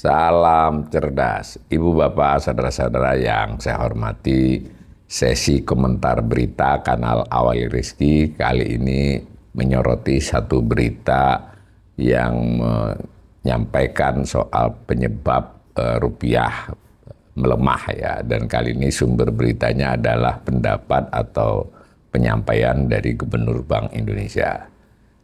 Salam cerdas, Ibu Bapak, saudara-saudara yang saya hormati. Sesi komentar berita kanal Awali Rizky kali ini menyoroti satu berita yang menyampaikan soal penyebab rupiah melemah ya. Dan kali ini sumber beritanya adalah pendapat atau penyampaian dari Gubernur Bank Indonesia.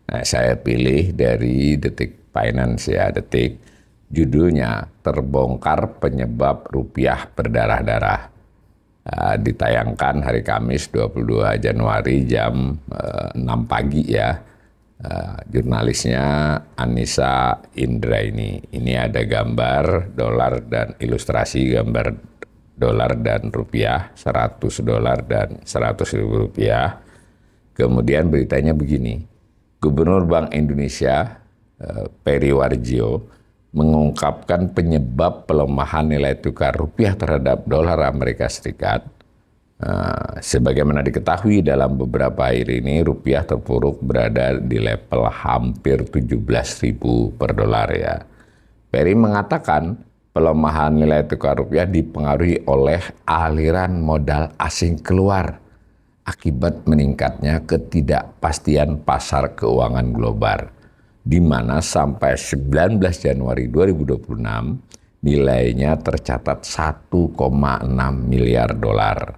Nah, saya pilih dari Detik Finance ya, Detik. Judulnya Terbongkar Penyebab Rupiah Berdarah-Darah. Ditayangkan hari Kamis 22 Januari jam 6 pagi ya. Jurnalisnya Anissa Indraini. Ini ada gambar dolar dan ilustrasi gambar dolar dan rupiah, 100 dolar dan 100 ribu rupiah. Kemudian beritanya begini, Gubernur Bank Indonesia Peri Warjio mengungkapkan penyebab pelemahan nilai tukar rupiah terhadap dolar Amerika Serikat. Sebagaimana diketahui dalam beberapa hari ini rupiah terpuruk berada di level hampir 17.000 per dolar ya. Peri mengatakan pelemahan nilai tukar rupiah dipengaruhi oleh aliran modal asing keluar akibat meningkatnya ketidakpastian pasar keuangan global, di mana sampai 19 Januari 2026 nilainya tercatat 1,6 miliar dolar.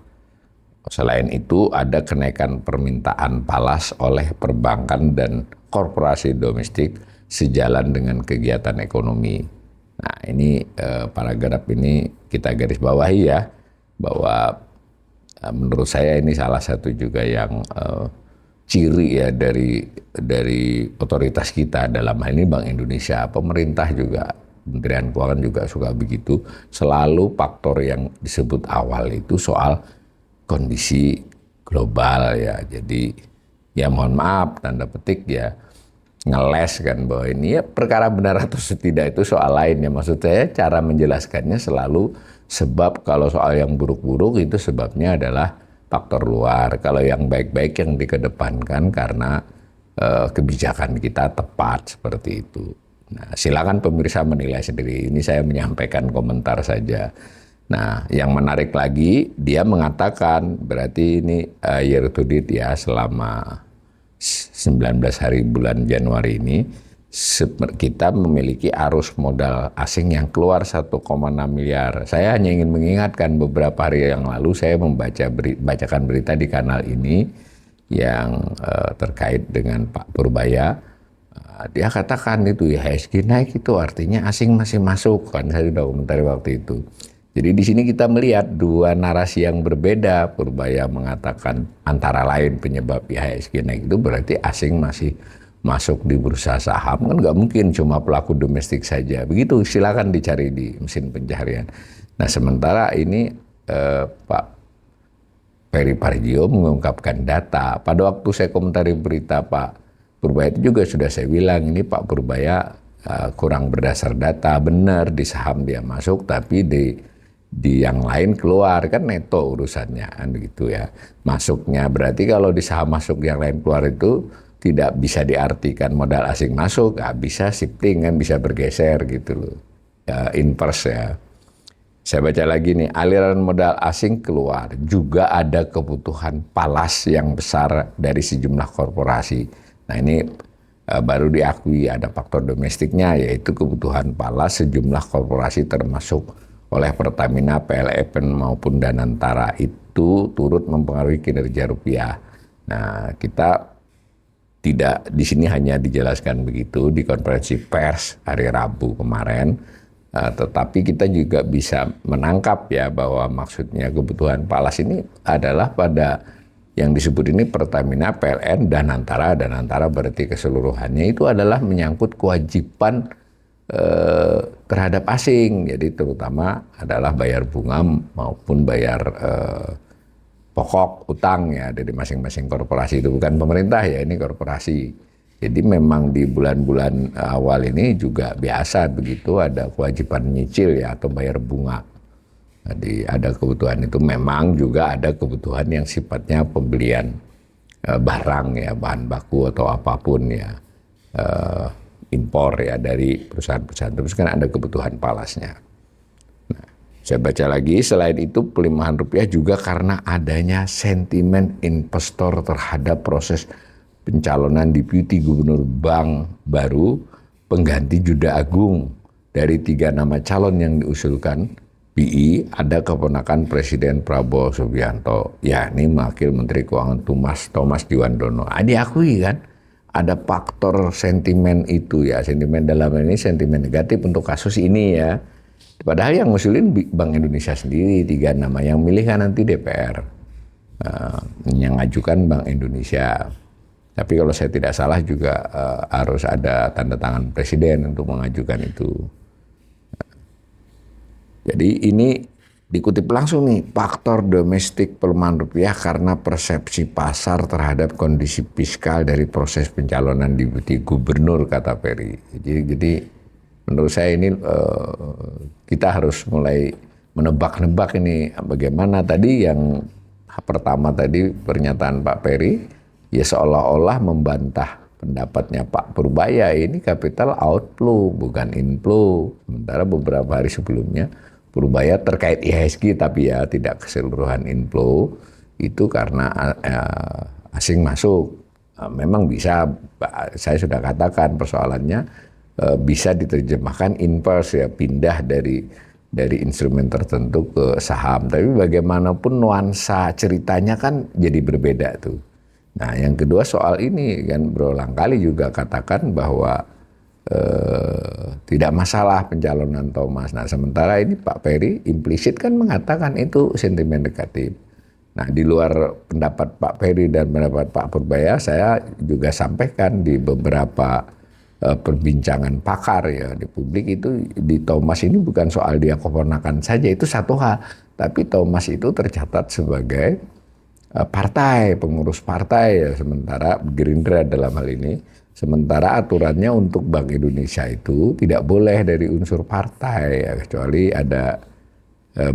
Selain itu ada kenaikan permintaan falas oleh perbankan dan korporasi domestik sejalan dengan kegiatan ekonomi. Nah ini paragraf ini kita garis bawahi ya, bahwa menurut saya ini salah satu juga yang ciri ya dari otoritas kita, dalam hal ini Bank Indonesia, pemerintah juga, Kementerian Keuangan juga suka begitu. Selalu faktor yang disebut awal itu soal kondisi global ya. Jadi ya mohon maaf tanda petik ya, ngeles kan bahwa ini ya perkara benar atau tidak itu soal lain ya. Maksud saya cara menjelaskannya selalu sebab, kalau soal yang buruk-buruk itu sebabnya adalah faktor luar. Kalau yang baik-baik yang dikedepankan karena kebijakan kita tepat seperti itu. Nah, silakan pemirsa menilai sendiri. Ini saya menyampaikan komentar saja. Nah, yang menarik lagi, dia mengatakan berarti ini year to date ya, selama 19 hari bulan Januari ini kita memiliki arus modal asing yang keluar 1,6 miliar. Saya hanya ingin mengingatkan beberapa hari yang lalu saya bacakan berita di kanal ini yang terkait dengan Pak Purbaya. Dia katakan itu ya IHSG naik itu artinya asing masih masuk kan, saya sudah komentari waktu itu. Jadi di sini kita melihat dua narasi yang berbeda. Purbaya mengatakan antara lain penyebab IHSG naik itu berarti asing masih masuk di bursa saham, kan nggak mungkin cuma pelaku domestik saja. Begitu, silakan dicari di mesin pencarian. Nah sementara ini Pak Peri Warjio mengungkapkan data. Pada waktu saya komentari berita Pak Purbaya itu juga sudah saya bilang ini Pak Purbaya kurang berdasar data. Benar di saham dia masuk, tapi di yang lain keluar, kan neto urusannya kan begitu ya. Masuknya berarti kalau di saham masuk, yang lain keluar itu tidak bisa diartikan modal asing masuk, bisa shifting kan, bisa bergeser gitu loh, ya, inverse ya. Saya baca lagi nih, aliran modal asing keluar, juga ada kebutuhan falas yang besar dari sejumlah korporasi. Nah ini baru diakui ada faktor domestiknya, yaitu kebutuhan falas sejumlah korporasi termasuk oleh Pertamina, PLN maupun Danantara itu turut mempengaruhi kinerja rupiah. Nah kita tidak di sini hanya dijelaskan begitu di konferensi pers hari Rabu kemarin, tetapi kita juga bisa menangkap ya bahwa maksudnya kebutuhan falas ini adalah pada yang disebut ini Pertamina, PLN, Danantara. Danantara berarti keseluruhannya itu adalah menyangkut kewajiban terhadap asing, jadi terutama adalah bayar bunga maupun bayar pokok utang ya dari masing-masing korporasi. Itu bukan pemerintah ya, ini korporasi. Jadi memang di bulan-bulan awal ini juga biasa begitu, ada kewajiban nyicil ya atau bayar bunga. Jadi ada kebutuhan itu, memang juga ada kebutuhan yang sifatnya pembelian barang ya, bahan baku atau apapun ya. impor ya dari perusahaan-perusahaan. Terus kan ada kebutuhan falasnya. Nah, saya baca lagi, selain itu pelemahan rupiah juga karena adanya sentimen investor terhadap proses pencalonan Deputi Gubernur Bank baru pengganti Juda Agung. Dari 3 nama calon yang diusulkan BI ada keponakan Presiden Prabowo Subianto, yakni Wakil Menteri Keuangan Thomas Diwandono. Diakui kan, ada faktor sentimen itu ya, sentimen dalam ini sentimen negatif untuk kasus ini ya. Padahal yang ngusulin Bank Indonesia sendiri, 3 nama yang milih kan nanti DPR, yang ngajukan Bank Indonesia. Tapi kalau saya tidak salah juga harus ada tanda tangan Presiden untuk mengajukan itu. Jadi ini dikutip langsung nih, faktor domestik pelemahan rupiah karena persepsi pasar terhadap kondisi fiskal dari proses pencalonan Deputi Gubernur, kata Ferry. Jadi menurut saya ini kita harus mulai menebak-nebak ini bagaimana tadi yang pertama tadi pernyataan Pak Ferry ya seolah-olah membantah pendapatnya Pak Purbaya, ini capital outflow bukan inflow. Sementara beberapa hari sebelumnya Purbaya terkait IHSG tapi ya tidak keseluruhan inflow itu karena asing masuk. Memang bisa, saya sudah katakan persoalannya bisa diterjemahkan inverse ya, pindah dari instrumen tertentu ke saham. Tapi bagaimanapun nuansa ceritanya kan jadi berbeda tuh. Nah yang kedua soal ini kan berulang kali juga katakan bahwa tidak masalah pencalonan Thomas. Nah sementara ini Pak Ferry implisit kan mengatakan itu sentimen negatif. Nah di luar pendapat Pak Ferry dan pendapat Pak Purbaya, saya juga sampaikan di beberapa perbincangan pakar ya di publik itu, di Thomas ini bukan soal dia keponakan saja, itu satu hal. Tapi Thomas itu tercatat sebagai partai, pengurus partai ya, sementara Gerindra dalam hal ini. Sementara aturannya untuk Bank Indonesia itu tidak boleh dari unsur partai ya, kecuali ada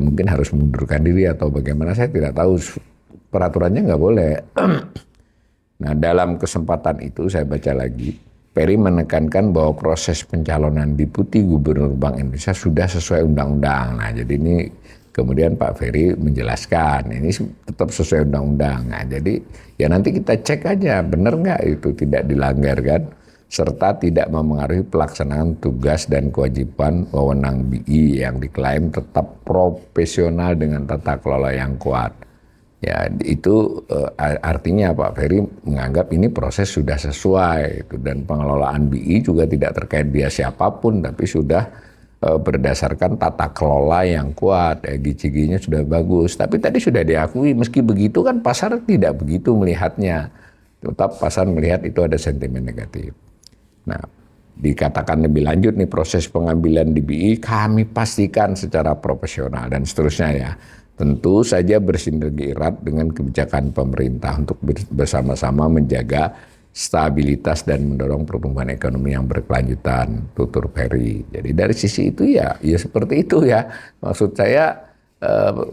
mungkin harus mengundurkan diri atau bagaimana, saya tidak tahu, peraturannya nggak boleh. Nah dalam kesempatan itu saya baca lagi, Ferry menekankan bahwa proses pencalonan Deputi Gubernur Bank Indonesia sudah sesuai undang-undang. Nah jadi ini kemudian Pak Ferry menjelaskan ini tetap sesuai undang-undang. Nah, jadi ya nanti kita cek aja benar nggak itu tidak dilanggar kan, serta tidak memengaruhi pelaksanaan tugas dan kewajiban wewenang BI yang diklaim tetap profesional dengan tata kelola yang kuat. Ya itu artinya Pak Ferry menganggap ini proses sudah sesuai itu, dan pengelolaan BI juga tidak terkait dia siapapun tapi sudah berdasarkan tata kelola yang kuat, GCG-nya sudah bagus. Tapi tadi sudah diakui, meski begitu kan pasar tidak begitu melihatnya. Tetap pasar melihat itu ada sentimen negatif. Nah, dikatakan lebih lanjut nih, proses pengambilan di BI kami pastikan secara profesional dan seterusnya ya. Tentu saja bersinergi erat dengan kebijakan pemerintah untuk bersama-sama menjaga stabilitas dan mendorong pertumbuhan ekonomi yang berkelanjutan, tutur Ferry. Jadi dari sisi itu ya seperti itu ya. Maksud saya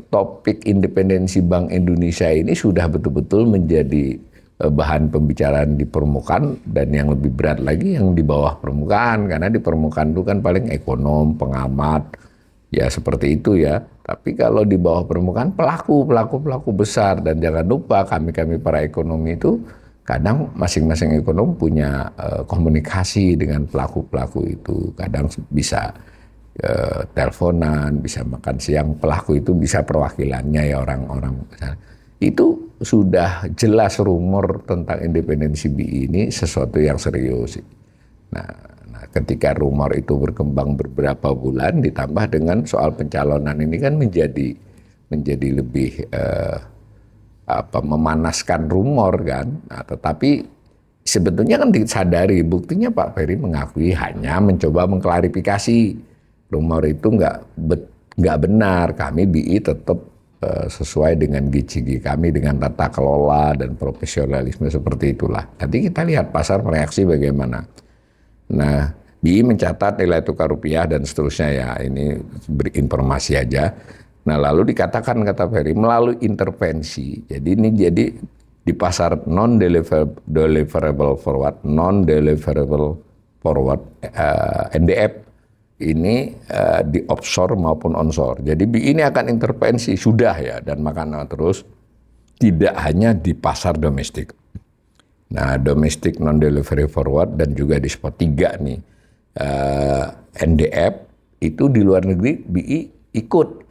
topik independensi Bank Indonesia ini sudah betul-betul menjadi bahan pembicaraan di permukaan, dan yang lebih berat lagi yang di bawah permukaan, karena di permukaan itu kan paling ekonom, pengamat, ya seperti itu ya. Tapi kalau di bawah permukaan pelaku besar, dan jangan lupa kami para ekonomi itu kadang masing-masing ekonom punya komunikasi dengan pelaku-pelaku itu. Kadang bisa teleponan, bisa makan siang, pelaku itu bisa perwakilannya ya orang-orang. Itu sudah jelas rumor tentang independensi BI ini sesuatu yang serius. Nah ketika rumor itu berkembang beberapa bulan ditambah dengan soal pencalonan ini kan menjadi lebih memanaskan rumor kan. Nah, tetapi sebetulnya kan disadari, buktinya Pak Ferry mengakui hanya mencoba mengklarifikasi rumor itu nggak benar, kami BI tetap sesuai dengan GCG kami dengan tata kelola dan profesionalisme seperti itulah. Nanti kita lihat pasar mereaksi bagaimana. Nah BI mencatat nilai tukar rupiah dan seterusnya ya, ini berinformasi aja. Nah lalu dikatakan kata Ferry melalui intervensi, jadi ini di pasar non-deliverable forward, non-deliverable forward NDF ini di offshore maupun onshore. Jadi BI ini akan intervensi sudah ya dan makanya terus tidak hanya di pasar domestik. Nah, domestik non-delivery forward dan juga di spot 3 nih, NDF itu di luar negeri BI ikut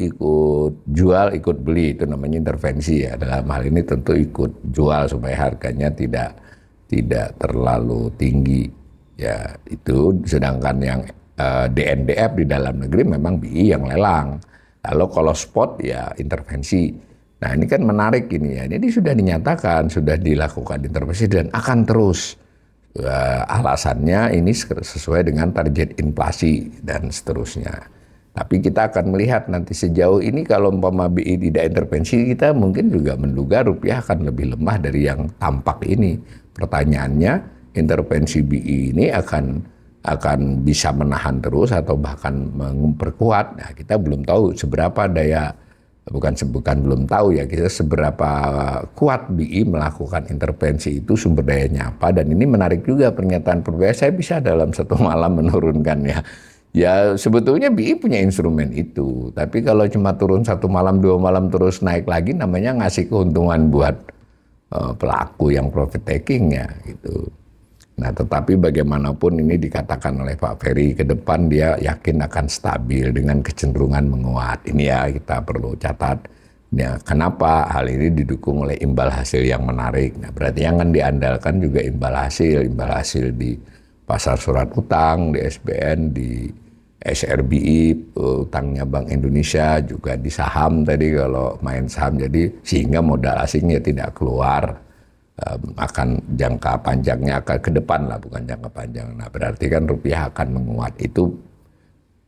jual, ikut beli, itu namanya intervensi ya. Dalam hal ini tentu ikut jual supaya harganya tidak terlalu tinggi ya. Itu sedangkan yang DNDF di dalam negeri memang BI yang lelang. Lalu kalau spot ya intervensi. Nah ini kan menarik ini ya, ini sudah dinyatakan, sudah dilakukan intervensi dan akan terus. Alasannya ini sesuai dengan target inflasi dan seterusnya. Tapi kita akan melihat nanti sejauh ini kalau umpama BI tidak intervensi, kita mungkin juga menduga rupiah akan lebih lemah dari yang tampak ini. Pertanyaannya, intervensi BI ini akan bisa menahan terus atau bahkan memperkuat. Nah kita belum tahu seberapa daya. Bukan belum tahu ya kita seberapa kuat BI melakukan intervensi itu, sumber dayanya apa, dan ini menarik juga pernyataan Purbaya, saya bisa dalam satu malam menurunkan ya sebetulnya BI punya instrumen itu, tapi kalau cuma turun 1 malam 2 malam terus naik lagi namanya ngasih keuntungan buat pelaku yang profit taking ya gitu. Nah, tetapi bagaimanapun ini dikatakan oleh Pak Ferry ke depan dia yakin akan stabil dengan kecenderungan menguat. Ini ya kita perlu catat. Ya, kenapa hal ini didukung oleh imbal hasil yang menarik. Nah, berarti yang akan diandalkan juga imbal hasil di pasar surat utang, di SBN, di SRBI, utangnya Bank Indonesia, juga di saham tadi kalau main saham. Jadi sehingga modal asingnya tidak keluar. Akan jangka panjangnya akan ke depan lah, bukan jangka panjang. Nah berarti kan rupiah akan menguat, itu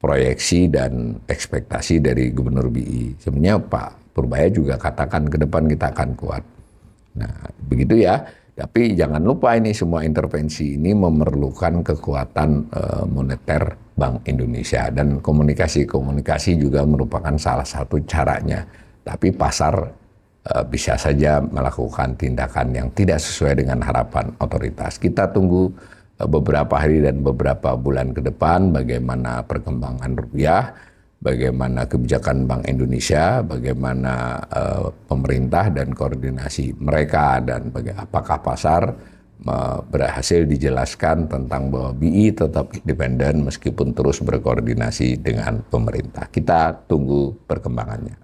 proyeksi dan ekspektasi dari Gubernur BI. Sebenarnya Pak Purbaya juga katakan ke depan kita akan kuat. Nah begitu ya, tapi jangan lupa ini semua intervensi ini memerlukan kekuatan moneter Bank Indonesia, dan komunikasi juga merupakan salah satu caranya. Tapi pasar bisa saja melakukan tindakan yang tidak sesuai dengan harapan otoritas. Kita tunggu beberapa hari dan beberapa bulan ke depan bagaimana perkembangan rupiah, bagaimana kebijakan Bank Indonesia, bagaimana pemerintah dan koordinasi mereka, dan apakah pasar berhasil dijelaskan tentang bahwa BI tetap independen meskipun terus berkoordinasi dengan pemerintah. Kita tunggu perkembangannya.